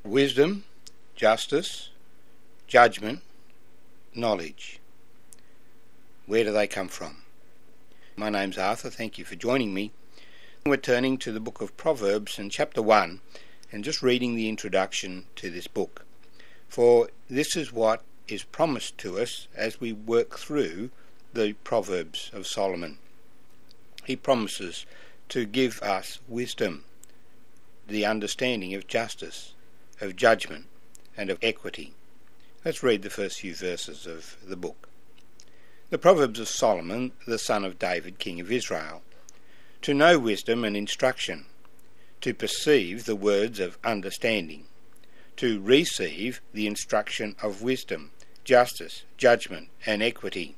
Wisdom, justice, judgment, knowledge. Where do they come from? My name's Arthur, thank you for joining me. We're turning to the book of Proverbs in chapter 1 and just reading the introduction to this book. For this is what is promised to us as we work through the Proverbs of Solomon. He promises to give us wisdom, the understanding of justice, of judgment, and of equity. Let's read the first few verses of the book. The Proverbs of Solomon, the son of David, king of Israel. To know wisdom and instruction, to perceive the words of understanding, to receive the instruction of wisdom, justice, judgment, and equity,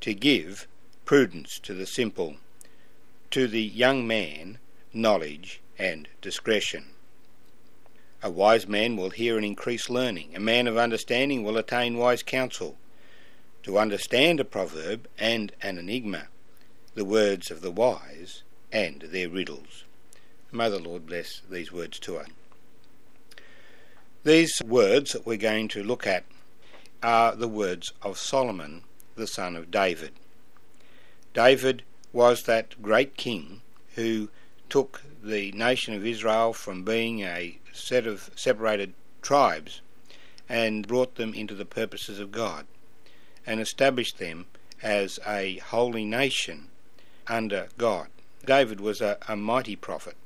to give prudence to the simple, to the young man knowledge and discretion. A wise man will hear and increase learning. A man of understanding will attain wise counsel. To understand a proverb and an enigma, the words of the wise and their riddles. May the Lord bless these words to us. These words that we're going to look at are the words of Solomon, the son of David. David was that great king who took the nation of Israel from being a set of separated tribes and brought them into the purposes of God and established them as a holy nation under God. David was a mighty prophet.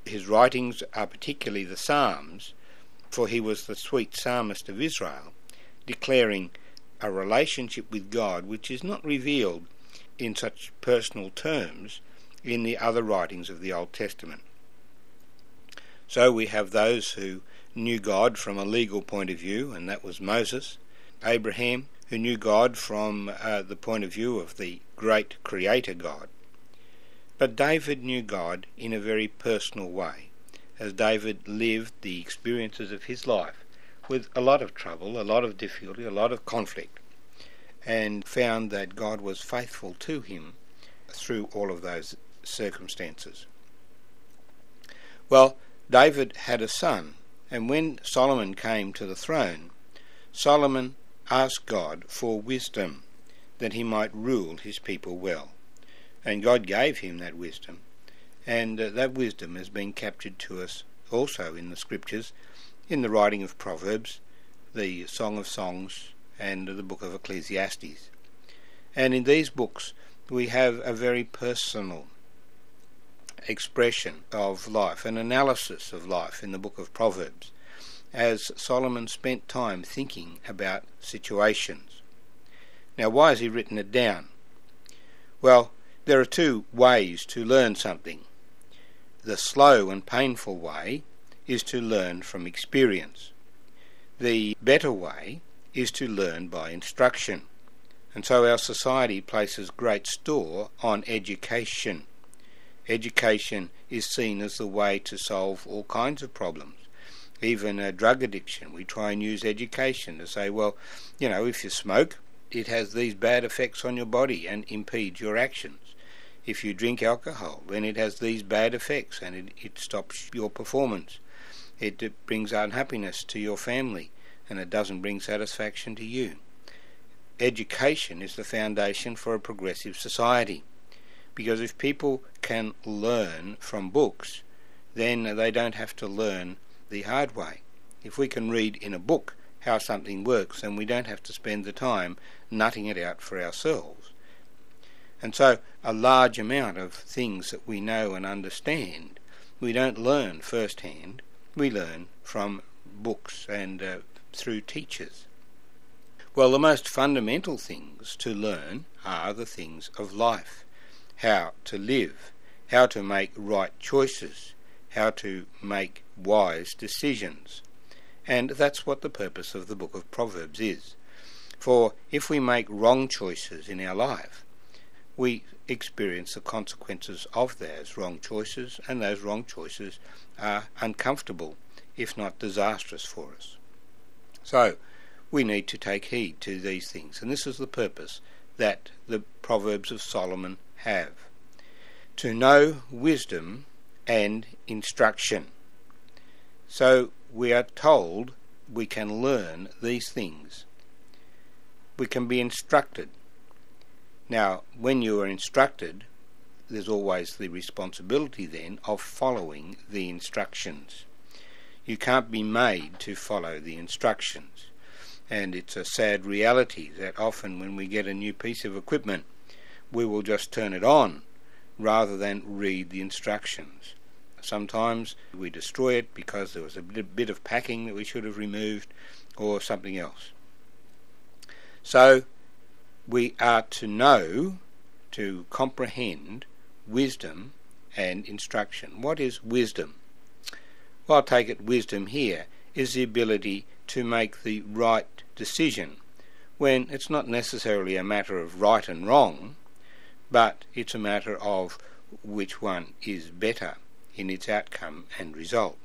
His writings are particularly the Psalms, for he was the sweet psalmist of Israel, declaring a relationship with God which is not revealed in such personal terms in the other writings of the Old Testament. So we have those who knew God from a legal point of view, and that was Moses. Abraham, who knew God from the point of view of the great Creator God. But David knew God in a very personal way, as David lived the experiences of his life with a lot of trouble, a lot of difficulty, a lot of conflict, and found that God was faithful to him through all of those circumstances. Well, David had a son, and when Solomon came to the throne, Solomon asked God for wisdom, that he might rule his people well. And God gave him that wisdom, and that wisdom has been captured to us also in the Scriptures, in the writing of Proverbs, the Song of Songs, and the book of Ecclesiastes. And in these books we have a very personal expression of life, an analysis of life in the book of Proverbs, as Solomon spent time thinking about situations. Now, why has he written it down? Well, there are two ways to learn something. The slow and painful way is to learn from experience. The better way is to learn by instruction. And so our society places great store on education. Education is seen as the way to solve all kinds of problems. Even drug addiction, we try and use education to say, well, if you smoke, it has these bad effects on your body and impedes your actions. If you drink alcohol, then it has these bad effects and it stops your performance. It brings unhappiness to your family and it doesn't bring satisfaction to you. Education is the foundation for a progressive society, because if people can learn from books, then they don't have to learn the hard way. If we can read in a book how something works, then we don't have to spend the time nutting it out for ourselves. And so a large amount of things that we know and understand, we don't learn firsthand, we learn from books and through teachers. Well, the most fundamental things to learn are the things of life. How to live, how to make right choices, how to make wise decisions. And that's what the purpose of the book of Proverbs is. For if we make wrong choices in our life, we experience the consequences of those wrong choices, and those wrong choices are uncomfortable, if not disastrous for us. So, we need to take heed to these things, and this is the purpose that the Proverbs of Solomon have. To know wisdom and instruction. So we are told we can learn these things. We can be instructed. Now, when you are instructed, there's always the responsibility then of following the instructions. You can't be made to follow the instructions. And it's a sad reality that often when we get a new piece of equipment, we will just turn it on rather than read the instructions. Sometimes we destroy it because there was a bit of packing that we should have removed or something else. So we are to know, to comprehend wisdom and instruction. What is wisdom? Well, I'll take it wisdom here is the ability to make the right decision when it's not necessarily a matter of right and wrong, but it's a matter of which one is better in its outcome and result.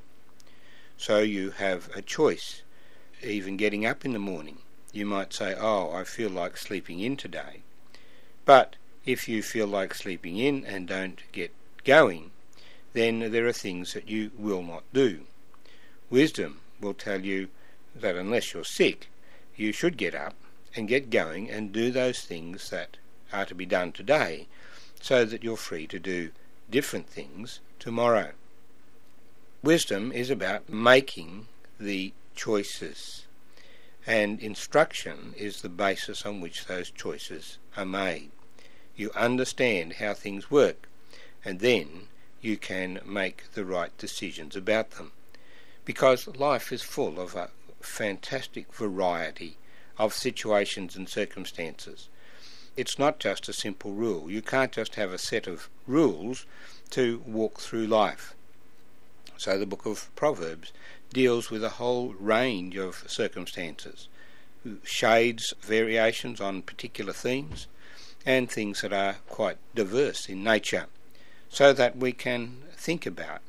So you have a choice. Even getting up in the morning, you might say, oh, I feel like sleeping in today. But if you feel like sleeping in and don't get going, then there are things that you will not do. Wisdom will tell you that unless you're sick, you should get up and get going and do those things that are to be done today, so that you're free to do different things tomorrow. Wisdom is about making the choices, and instruction is the basis on which those choices are made. You understand how things work, and then you can make the right decisions about them. Because life is full of a fantastic variety of situations and circumstances. It's not just a simple rule. You can't just have a set of rules to walk through life. So the book of Proverbs deals with a whole range of circumstances, shades, variations on particular themes, and things that are quite diverse in nature, so that we can think about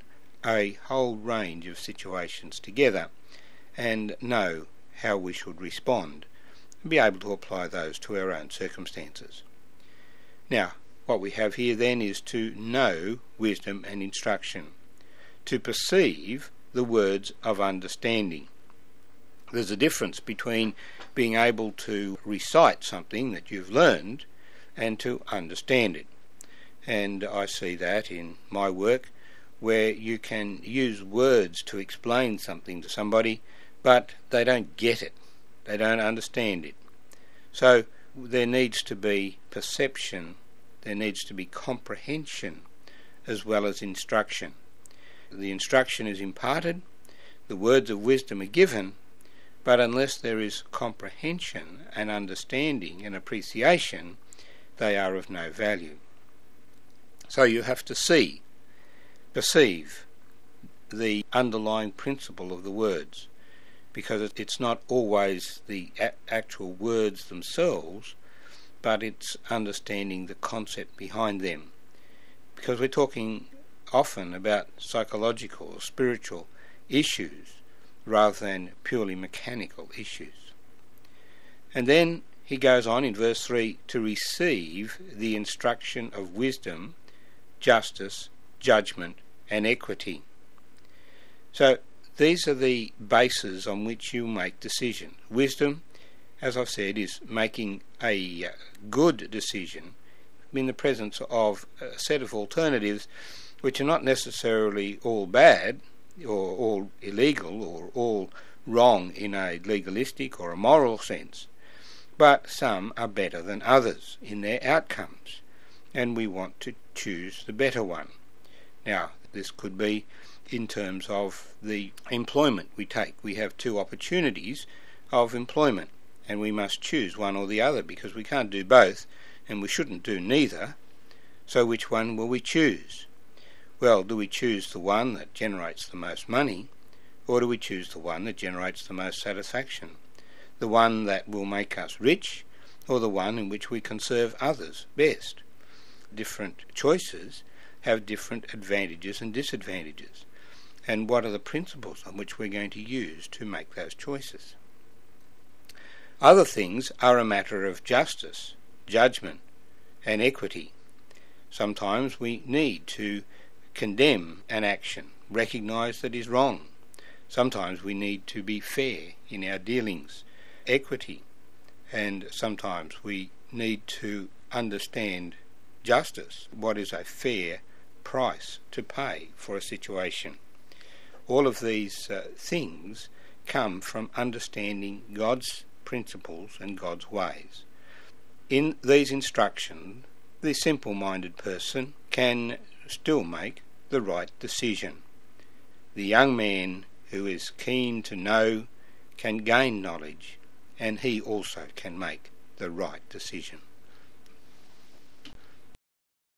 a whole range of situations together and know how we should respond and be able to apply those to our own circumstances. Now, what we have here then is to know wisdom and instruction, to perceive the words of understanding. There's a difference between being able to recite something that you've learned and to understand it. And I see that in my work, where you can use words to explain something to somebody, but they don't get it, they don't understand it. So there needs to be perception, there needs to be comprehension as well as instruction. The instruction is imparted, the words of wisdom are given, but unless there is comprehension and understanding and appreciation, they are of no value. So you have to perceive the underlying principle of the words, because it's not always the actual words themselves, but it's understanding the concept behind them. Because we're talking often about psychological or spiritual issues rather than purely mechanical issues. And then he goes on in verse 3 to receive the instruction of wisdom, justice, judgment, and equity. So these are the bases on which you make decisions. Wisdom, as I've said, is making a good decision in the presence of a set of alternatives which are not necessarily all bad or all illegal or all wrong in a legalistic or a moral sense, but some are better than others in their outcomes, and we want to choose the better one. Now, this could be in terms of the employment we take. We have two opportunities of employment, and we must choose one or the other, because we can't do both, and we shouldn't do neither. So which one will we choose? Well, do we choose the one that generates the most money, or do we choose the one that generates the most satisfaction? The one that will make us rich, or the one in which we can serve others best? Different choices have different advantages and disadvantages. And what are the principles on which we're going to use to make those choices? Other things are a matter of justice, judgment, and equity. Sometimes we need to condemn an action, recognise that it is wrong. Sometimes we need to be fair in our dealings, equity, and sometimes we need to understand justice, what is a fair price to pay for a situation. All of these things come from understanding God's principles and God's ways. In these instructions, the simple-minded person can still make the right decision. The young man who is keen to know can gain knowledge, and he also can make the right decision.